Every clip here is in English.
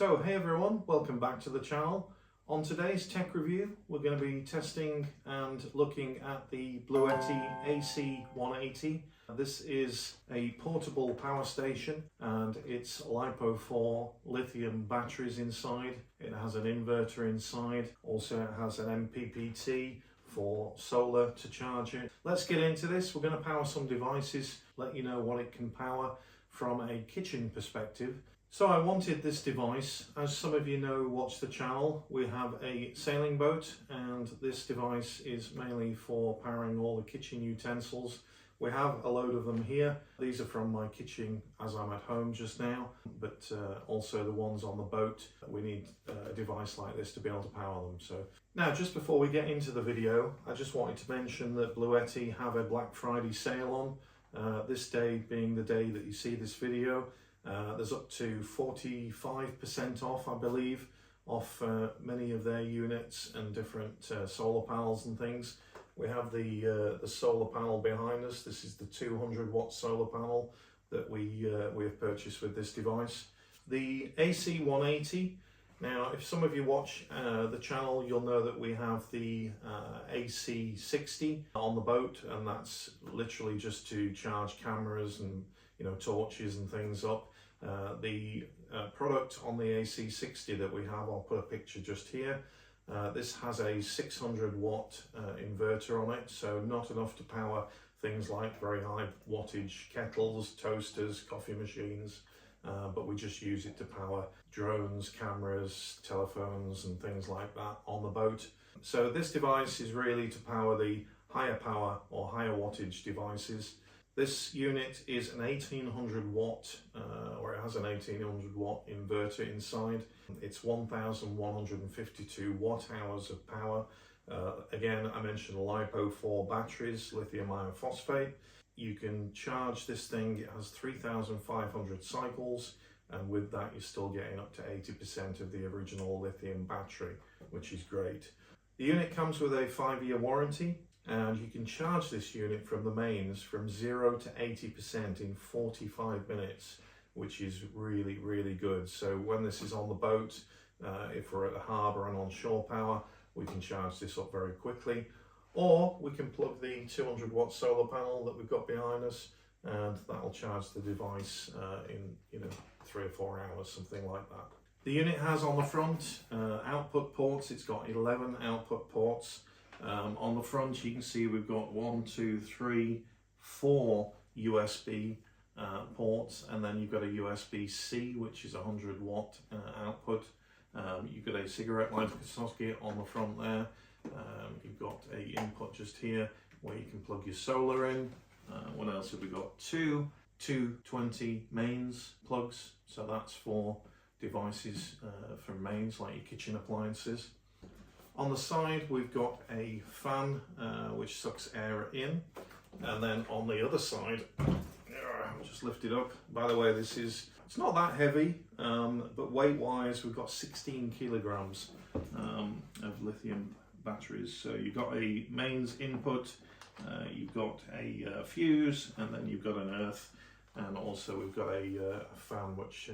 So hey everyone, welcome back to the channel. On today's tech review, we're going to be testing and looking at the Bluetti AC180. This is a portable power station and it's LiPo4 lithium batteries inside. It has an inverter inside, also it has an MPPT for solar to charge it. Let's get into this. We're going to power some devices, let you know what it can power from a kitchen perspective. So I wanted this device. As some of you know, watch the channel, we have a sailing boat and this device is mainly for powering all the kitchen utensils. We have a load of them here. These are from my kitchen as I'm at home just now, but also the ones on the boat. We need a device like this to be able to power them. So now, just before we get into the video, I just wanted to mention that Bluetti have a Black Friday sale on. This day being the day that you see this video. There's up to 45% off, I believe, off many of their units and different solar panels and things. We have the solar panel behind us. This is the 200 watt solar panel that we have purchased with this device. The AC180. Now, if some of you watch the channel, you'll know that we have the AC60 on the boat, and that's literally just to charge cameras and torches and things up. The product on the AC60 that we have, I'll put a picture just here. This has a 600 watt inverter on it, so not enough to power things like very high wattage kettles, toasters, coffee machines, but we just use it to power drones, cameras, telephones and things like that on the boat. So this device is really to power the higher power or higher wattage devices. This unit is an 1800 watt, or it has an 1800 watt inverter inside. It's 1152 watt hours of power. Again, I mentioned LiPo4 batteries, lithium iron phosphate. You can charge this thing, it has 3,500 cycles, and with that you're still getting up to 80% of the original lithium battery, which is great. The unit comes with a 5-year warranty. And you can charge this unit from the mains from 0 to 80% in 45 minutes, which is really, really good. So when this is on the boat, if we're at the harbour and on shore power, we can charge this up very quickly. Or we can plug the 200 watt solar panel that we've got behind us, and that'll charge the device in 3 or 4 hours, something like that. The unit has on the front output ports. It's got 11 output ports. On the front you can see we've got 4 USB ports, and then you've got a USB-C, which is 100 watt output. You've got a cigarette lighter socket on the front there. You've got a input just here where you can plug your solar in. What else have we got? Two 220 mains plugs, so that's for devices from mains like your kitchen appliances. On the side we've got a fan which sucks air in, and then on the other side, I'll just lift it up. By the way, it's not that heavy, but weight wise we've got 16 kilograms of lithium batteries. So you've got a mains input, you've got a fuse, and then you've got an earth, and also we've got a fan which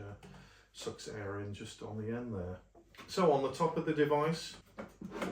sucks air in just on the end there. So on the top of the device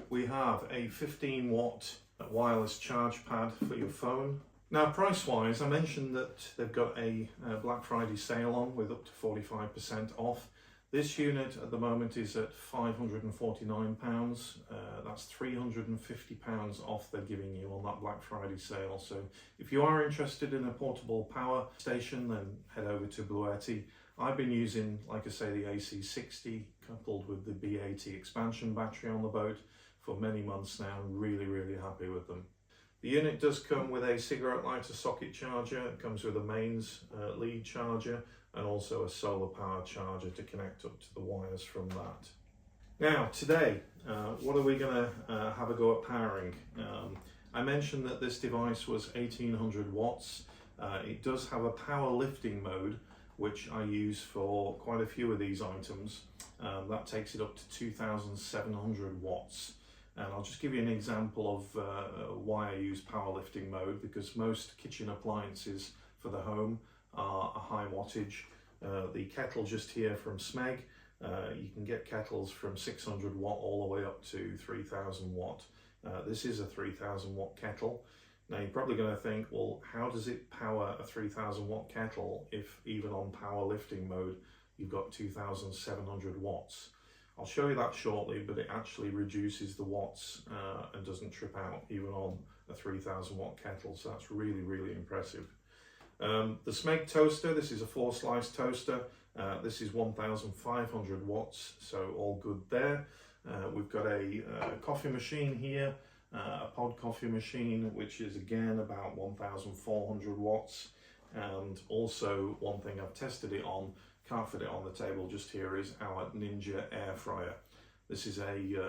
we have a 15 watt wireless charge pad for your phone. Now price wise, I mentioned that they've got a Black Friday sale on with up to 45% off. This unit at the moment is at £549. That's £350 off they're giving you on that Black Friday sale. So if you are interested in a portable power station, then head over to Bluetti. I've been using, like I say, the AC60 coupled with the B80 expansion battery on the boat for many months now. I'm really, really happy with them. The unit does come with a cigarette lighter socket charger. It comes with a mains lead charger and also a solar power charger to connect up to the wires from that. Now today, what are we going to have a go at powering? I mentioned that this device was 1800 watts. It does have a power lifting mode, which I use for quite a few of these items. That takes it up to 2,700 watts. And I'll just give you an example of why I use powerlifting mode, because most kitchen appliances for the home are a high wattage. The kettle just here from Smeg You can get kettles from 600 watt all the way up to 3000 watt. This is a 3000 watt kettle. Now you're probably going to think, well, how does it power a 3000 watt kettle if even on powerlifting mode you've got 2700 watts? I'll show you that shortly, but it actually reduces the watts and doesn't trip out even on a 3000 watt kettle, so that's really, really impressive. The Smeg toaster, this is a 4-slice toaster. This is 1500 watts, so all good there. We've got a coffee machine here, a pod coffee machine, which is again about 1400 watts. And also one thing I've tested it on, can't fit it on the table just here, is our Ninja air fryer. This is a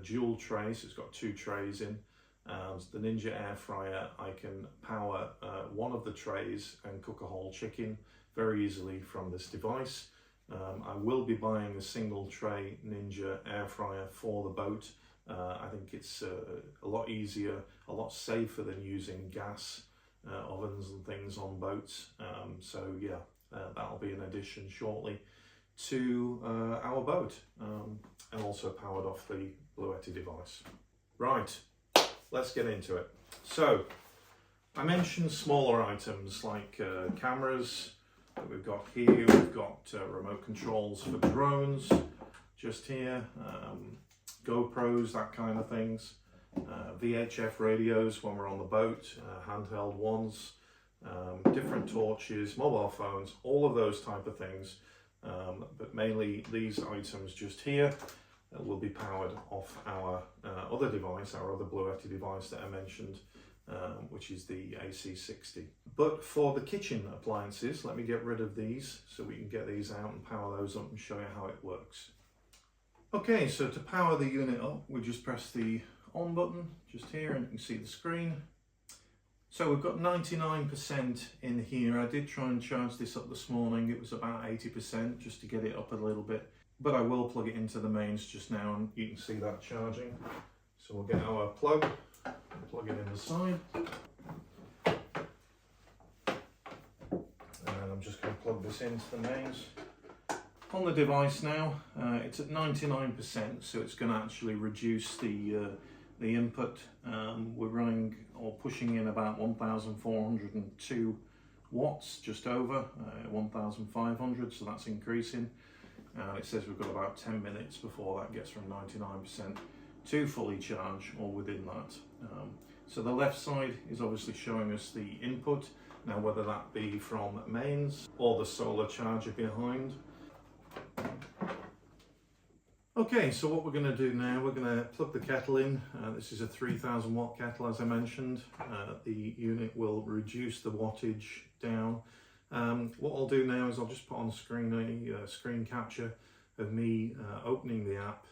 dual tray, so it's got 2 trays in. And the Ninja air fryer, I can power one of the trays and cook a whole chicken very easily from this device. I will be buying a single tray Ninja air fryer for the boat. I think it's a lot easier, a lot safer than using gas ovens and things on boats. So yeah, that'll be an addition shortly to our boat, and also powered off the Bluetti device. Right, let's get into it. So I mentioned smaller items like cameras that we've got here. We've got remote controls for drones just here, GoPros, that kind of things, VHF radios when we're on the boat, handheld ones, different torches, mobile phones, all of those type of things, but mainly these items just here will be powered off our other device, our other Bluetti device that I mentioned, which is the AC180. But for the kitchen appliances, let me get rid of these so we can get these out and power those up and show you how it works. Okay, so to power the unit up, we just press the on button just here and you can see the screen. So we've got 99% in here. I did try and charge this up this morning. It was about 80% just to get it up a little bit. But I will plug it into the mains just now and you can see that charging. So we'll get our plug it in the side. And I'm just going to plug this into the mains. On the device now, it's at 99%, so it's going to actually reduce the input. We're running or pushing in about 1402 watts, just over 1500, so that's increasing. It says we've got about 10 minutes before that gets from 99% to fully charge, or within that. So the left side is obviously showing us the input. Now whether that be from mains or the solar charger behind. Okay, so what we're going to do now, we're going to plug the kettle in. This is a 3000 watt kettle, as I mentioned. The unit will reduce the wattage down. What I'll do now is I'll just put on screen a screen capture of me opening the app.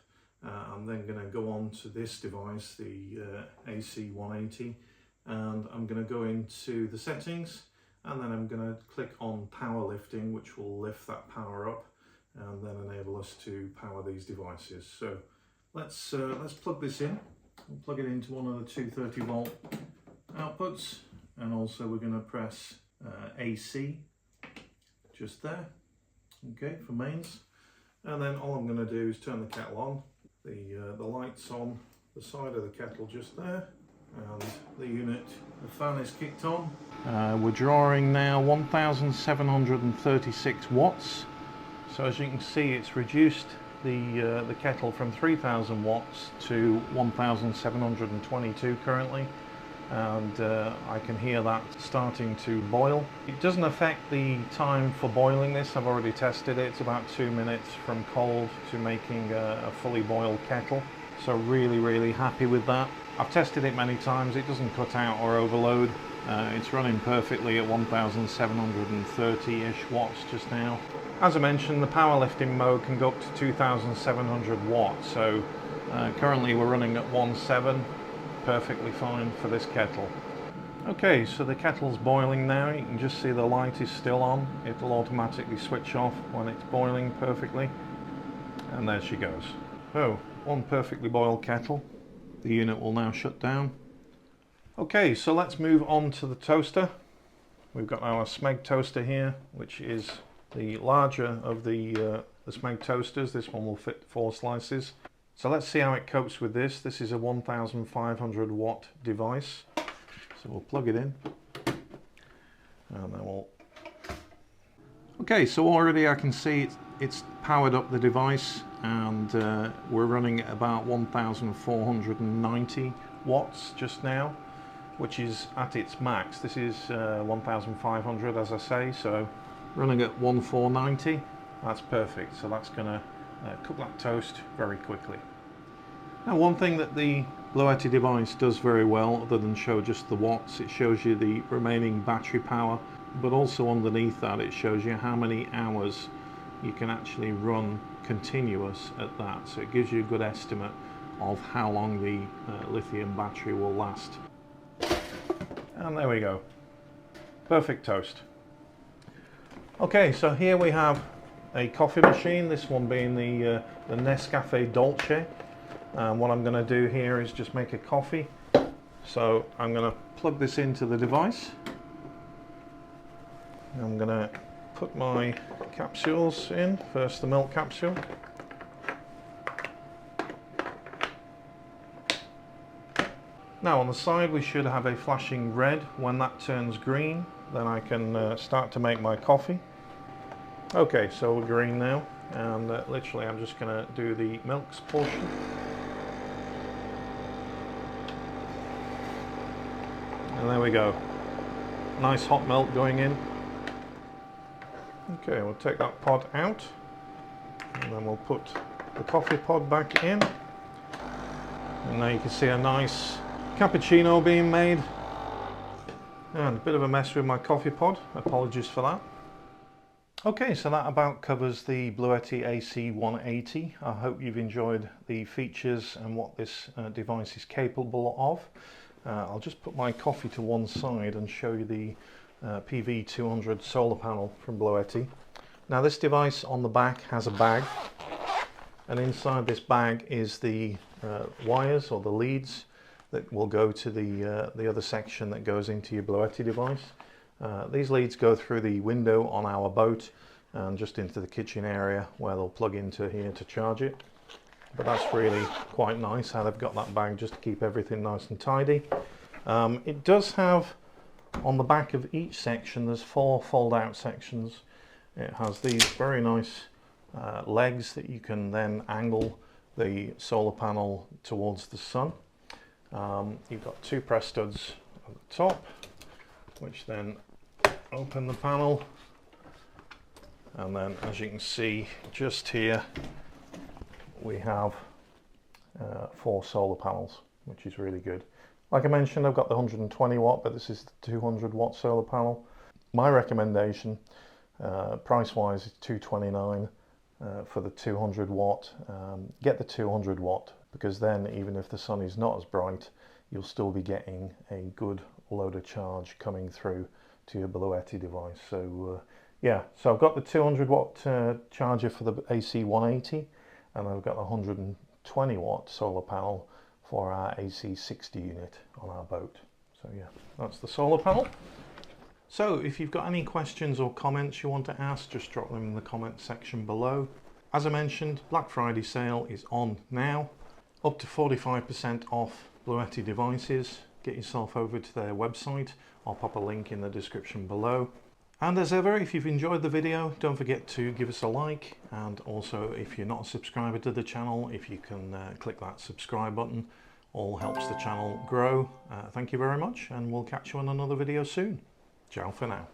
I'm then going to go on to this device, the AC180, and I'm going to go into the settings, and then I'm going to click on powerlifting, which will lift that power up and then enable us to power these devices. So let's plug this in. We'll plug it into one of the 230 volt outputs, and also we're going to press AC just there, okay, for mains. And then all I'm going to do is turn the kettle on. The light's on the side of the kettle just there, and the unit, the fan is kicked on. We're drawing now 1736 watts. So as you can see, it's reduced the kettle from 3000 watts to 1722 currently, and I can hear that starting to boil. It doesn't affect the time for boiling this. I've already tested it. It's about 2 minutes from cold to making a fully boiled kettle. So really happy with that. I've tested it many times. It doesn't cut out or overload. It's running perfectly at 1730-ish watts just now. As I mentioned, the powerlifting mode can go up to 2700 watts, so currently we're running at 1.7, perfectly fine for this kettle. Okay, so the kettle's boiling now. You can just see the light is still on. It'll automatically switch off when it's boiling perfectly, and there she goes. So, one perfectly boiled kettle. The unit will now shut down. Okay, so let's move on to the toaster. We've got our Smeg toaster here, which is the larger of the the Smeg toasters. This one will fit 4 slices. So let's see how it copes with this. This is a 1500 watt device. So we'll plug it in. And then we'll... Okay, so already I can see it's powered up the device, and we're running at about 1490 watts just now, which is at its max. This is 1500, as I say, so running at 1490, that's perfect. So that's going to cook that toast very quickly. Now, one thing that the Bluetti device does very well, other than show just the watts, it shows you the remaining battery power, but also underneath that it shows you how many hours you can actually run continuous at that. So it gives you a good estimate of how long the lithium battery will last. And there we go, perfect toast. Okay, so here we have a coffee machine, this one being the Nescafe Dolce. What I'm going to do here is just make a coffee. So I'm going to plug this into the device. I'm going to put my capsules in, first the milk capsule. Now on the side we should have a flashing red. When that turns green, then I can start to make my coffee. Okay, so we're green now, and literally I'm just going to do the milks portion. And there we go, nice hot milk going in. Okay, we'll take that pod out, and then we'll put the coffee pod back in. And now you can see a nice cappuccino being made. And a bit of a mess with my coffee pod, apologies for that. Okay, so that about covers the Bluetti AC180. I hope you've enjoyed the features and what this device is capable of. I'll just put my coffee to one side and show you the PV200 solar panel from Bluetti. Now this device on the back has a bag, and inside this bag is the wires or the leads that will go to the other section that goes into your Bluetti device. These leads go through the window on our boat and just into the kitchen area where they'll plug into here to charge it. But that's really quite nice how they've got that bag just to keep everything nice and tidy. It does have, on the back of each section, there's 4 fold out sections. It has these very nice legs that you can then angle the solar panel towards the sun. You've got 2 press studs at the top, which then open the panel, and then as you can see just here we have 4 solar panels, which is really good. Like I mentioned, I've got the 120 watt, but this is the 200 watt solar panel. My recommendation price wise is $229 for the 200 watt. Get the 200 watt, because then even if the sun is not as bright, you'll still be getting a good load of charge coming through to your Bluetti device. So yeah, so I've got the 200 watt charger for the AC180, and I've got the 120 watt solar panel for our AC60 unit on our boat. So yeah, that's the solar panel. So if you've got any questions or comments you want to ask, just drop them in the comment section below. As I mentioned, Black Friday sale is on now, up to 45% off Bluetti devices. Get yourself over to their website. I'll pop a link in the description below. And as ever, if you've enjoyed the video, don't forget to give us a like, and also if you're not a subscriber to the channel, if you can click that subscribe button, all helps the channel grow. Thank you very much, and we'll catch you on another video soon. Ciao for now.